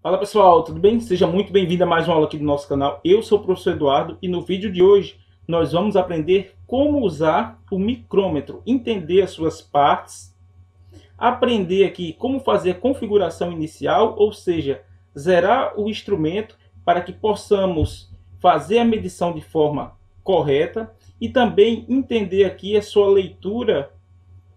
Fala pessoal, tudo bem? Seja muito bem-vindo a mais uma aula aqui do nosso canal. Eu sou o professor Eduardo e no vídeo de hoje nós vamos aprender como usar o micrômetro, entender as suas partes, aprender aqui como fazer a configuração inicial, ou seja, zerar o instrumento para que possamos fazer a medição de forma correta e também entender aqui a sua leitura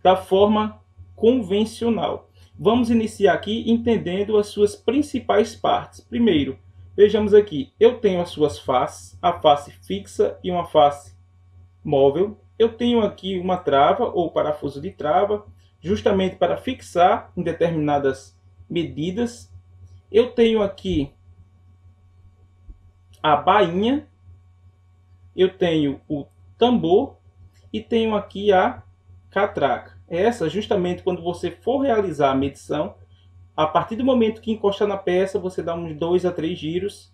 da forma convencional. Vamos iniciar aqui entendendo as suas principais partes. Primeiro, vejamos aqui, eu tenho as suas faces, a face fixa e uma face móvel. Eu tenho aqui uma trava ou parafuso de trava, justamente para fixar em determinadas medidas. Eu tenho aqui a bainha, eu tenho o tambor e tenho aqui a catraca. Essa, justamente quando você for realizar a medição, a partir do momento que encosta na peça, você dá uns 2 a 3 giros,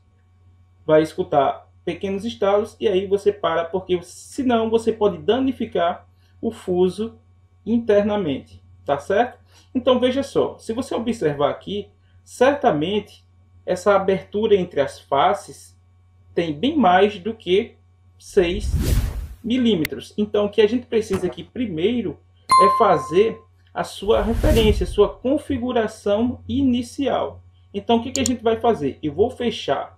vai escutar pequenos estalos e aí você para, porque senão você pode danificar o fuso internamente, tá certo? Então veja só, se você observar aqui, certamente essa abertura entre as faces tem bem mais do que 6 milímetros. Então o que a gente precisa aqui primeiro é fazer a sua referência, a sua configuração inicial. Então o que a gente vai fazer? Eu vou fechar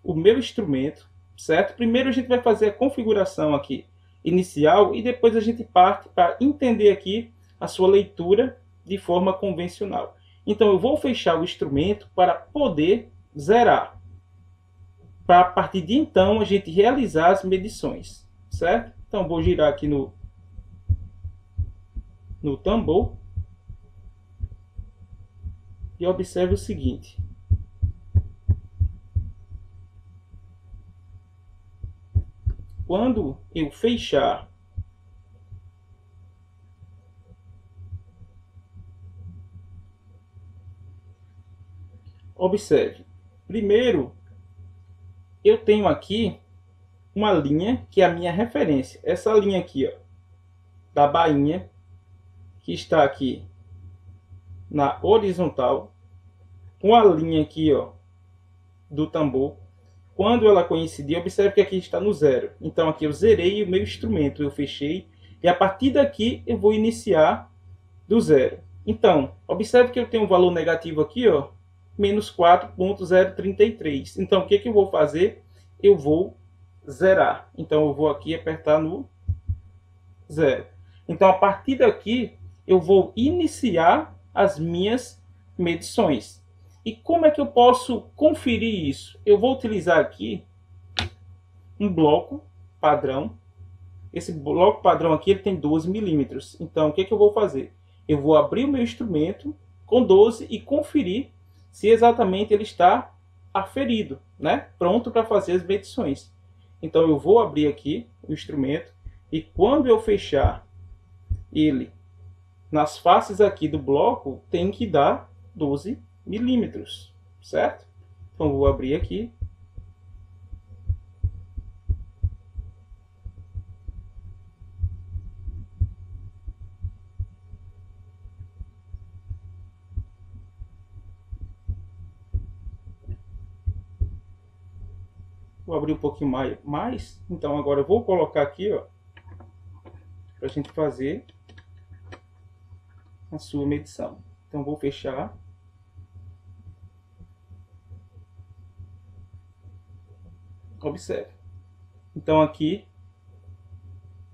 o meu instrumento, certo? Primeiro a gente vai fazer a configuração aqui inicial e depois a gente parte para entender aqui a sua leitura de forma convencional. Então eu vou fechar o instrumento para poder zerar, para a partir de então a gente realizar as medições, certo? Então vou girar aqui no tambor e observe o seguinte: quando eu fechar observe, primeiro eu tenho aqui uma linha que é a minha referência, essa linha aqui, ó, da bainha, que está aqui na horizontal, com a linha aqui, ó, do tambor. Quando ela coincidir, observe que aqui está no zero. Então aqui eu zerei o meu instrumento, eu fechei, e a partir daqui eu vou iniciar do zero. Então, observe que eu tenho um valor negativo aqui, ó, menos 4.033. Então o que eu vou fazer? Eu vou zerar. Então eu vou aqui apertar no zero. Então a partir daqui eu vou iniciar as minhas medições. E como é que eu posso conferir isso? Eu vou utilizar aqui um bloco padrão. Esse bloco padrão aqui ele tem 12 milímetros. Então o que eu vou fazer? Eu vou abrir o meu instrumento com 12 e conferir se exatamente ele está aferido, né? Pronto para fazer as medições. Então eu vou abrir aqui o instrumento e quando eu fechar ele nas faces aqui do bloco, tem que dar 12 milímetros, certo? Então vou abrir aqui. Vou abrir um pouquinho mais. Então agora eu vou colocar aqui, ó, para a gente fazer a sua medição. Então vou fechar. Observe. Então aqui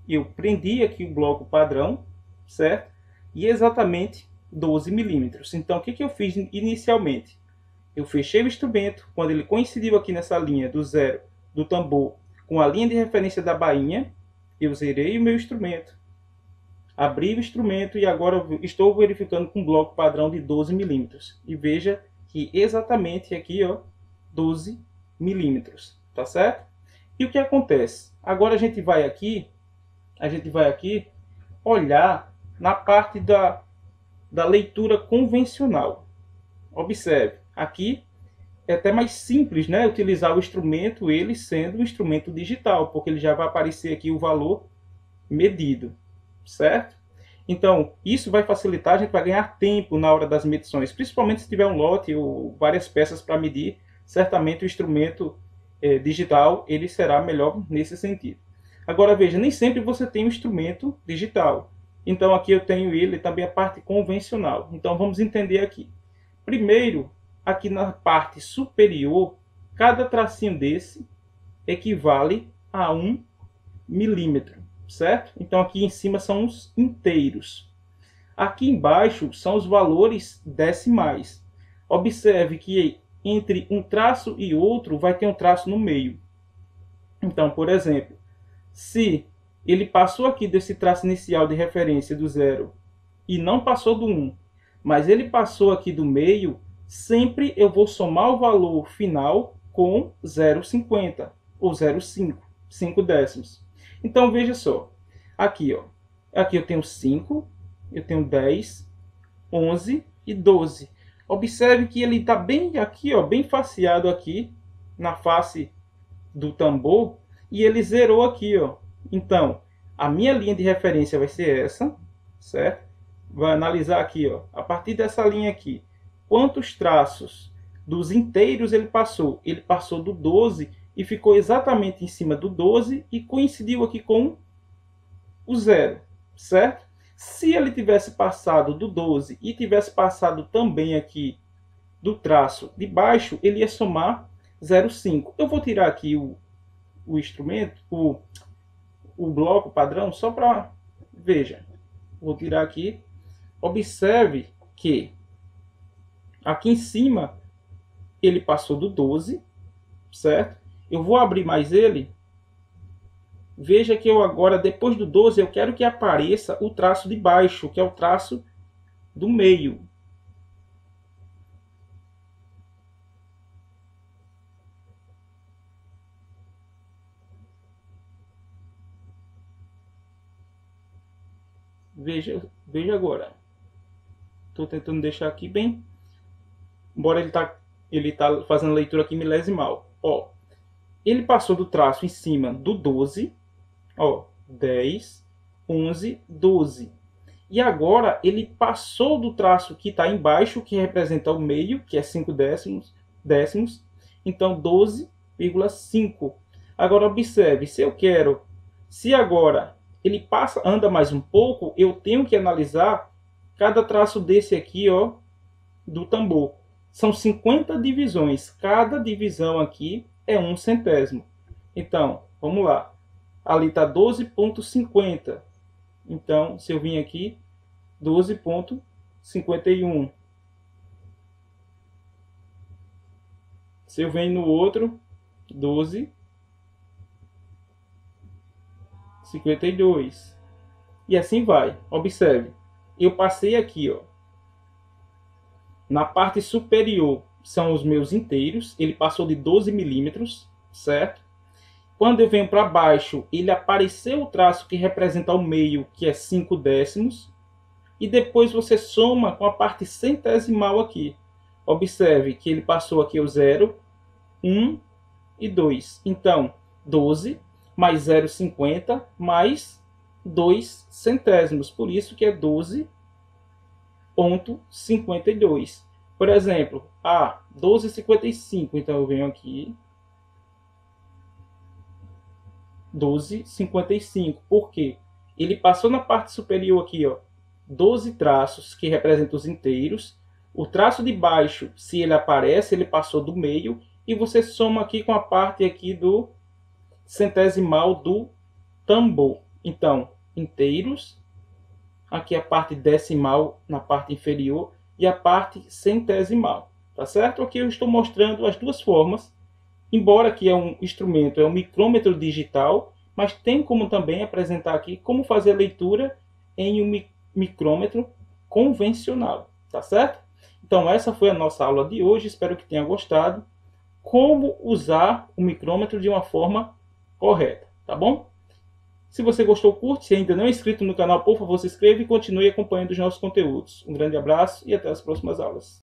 eu prendi aqui o bloco padrão, certo? E exatamente 12 milímetros. Então o que eu fiz inicialmente? Eu fechei o instrumento, quando ele coincidiu aqui nessa linha do zero do tambor com a linha de referência da bainha, eu zerei o meu instrumento, abri o instrumento e agora estou verificando com um bloco padrão de 12 milímetros. E veja que exatamente aqui, ó, 12 milímetros, tá certo? E o que acontece? Agora a gente vai aqui olhar na parte da leitura convencional. Observe, aqui é até mais simples, né, utilizar o instrumento, ele sendo um instrumento digital, porque ele já vai aparecer aqui o valor medido, certo? Então, isso vai facilitar, a gente vai ganhar tempo na hora das medições, principalmente se tiver um lote ou várias peças para medir, certamente o instrumento digital ele será melhor nesse sentido. Agora veja, nem sempre você tem um instrumento digital. Então aqui eu tenho ele também a parte convencional. Então vamos entender aqui. Primeiro, aqui na parte superior, cada tracinho desse equivale a 1 milímetro, certo? Então aqui em cima são os inteiros. Aqui embaixo são os valores decimais. Observe que entre um traço e outro vai ter um traço no meio. Então, por exemplo, se ele passou aqui desse traço inicial de referência do 0 e não passou do 1, mas ele passou aqui do meio, sempre eu vou somar o valor final com 0,50 ou 0,5, 5 décimos. Então veja só, aqui, ó, aqui eu tenho 5, eu tenho 10, 11 e 12. Observe que ele está bem aqui, ó, bem faceado aqui na face do tambor e ele zerou aqui, ó. Então, a minha linha de referência vai ser essa, certo? Vai analisar aqui, ó, a partir dessa linha aqui, quantos traços dos inteiros ele passou. Ele passou do 12 e ficou exatamente em cima do 12 e coincidiu aqui com o 0, certo? Se ele tivesse passado do 12 e tivesse passado também aqui do traço de baixo, ele ia somar 0,5. Eu vou tirar aqui o instrumento, o bloco padrão, só para... Veja, vou tirar aqui. Observe que aqui em cima ele passou do 12, certo? Eu vou abrir mais ele. Veja que eu agora, depois do 12, eu quero que apareça o traço de baixo, que é o traço do meio. Veja agora. Estou tentando deixar aqui bem. Embora ele tá fazendo leitura aqui milesimal. Ó, ele passou do traço em cima do 12. Ó, 10, 11, 12. E agora ele passou do traço que está embaixo, que representa o meio, que é 5 décimos. Então 12,5. Agora observe, se agora ele anda mais um pouco, eu tenho que analisar cada traço desse aqui, ó, do tambor. São 50 divisões, cada divisão aqui é 1 centésimo. Então, vamos lá. Ali está 12,50. Então, se eu vim aqui, 12,51. Se eu venho no outro, 12,52. E assim vai. Observe. Eu passei aqui, ó. Na parte superior são os meus inteiros. Ele passou de 12 milímetros, certo? Quando eu venho para baixo, ele apareceu o traço que representa o meio, que é 5 décimos. E depois você soma com a parte centesimal aqui. Observe que ele passou aqui o 0, 1 e 2. Então, 12 mais 0,50 mais 2 centésimos. Por isso que é 12,52. Por exemplo, 12,55. Então eu venho aqui, 12,55. Por quê? Ele passou na parte superior aqui, ó, 12 traços que representam os inteiros. O traço de baixo, se ele aparece, ele passou do meio. E você soma aqui com a parte aqui do centesimal do tambor. Então, inteiros. Aqui a parte decimal na parte inferior. E a parte centesimal. Tá certo? Aqui eu estou mostrando as duas formas. Embora aqui é um instrumento, é um micrômetro digital, mas tem como também apresentar aqui como fazer a leitura em um micrômetro convencional, tá certo? Então essa foi a nossa aula de hoje, espero que tenha gostado. Como usar o micrômetro de uma forma correta, tá bom? Se você gostou, curte. Se ainda não é inscrito no canal, por favor, se inscreva e continue acompanhando os nossos conteúdos. Um grande abraço e até as próximas aulas.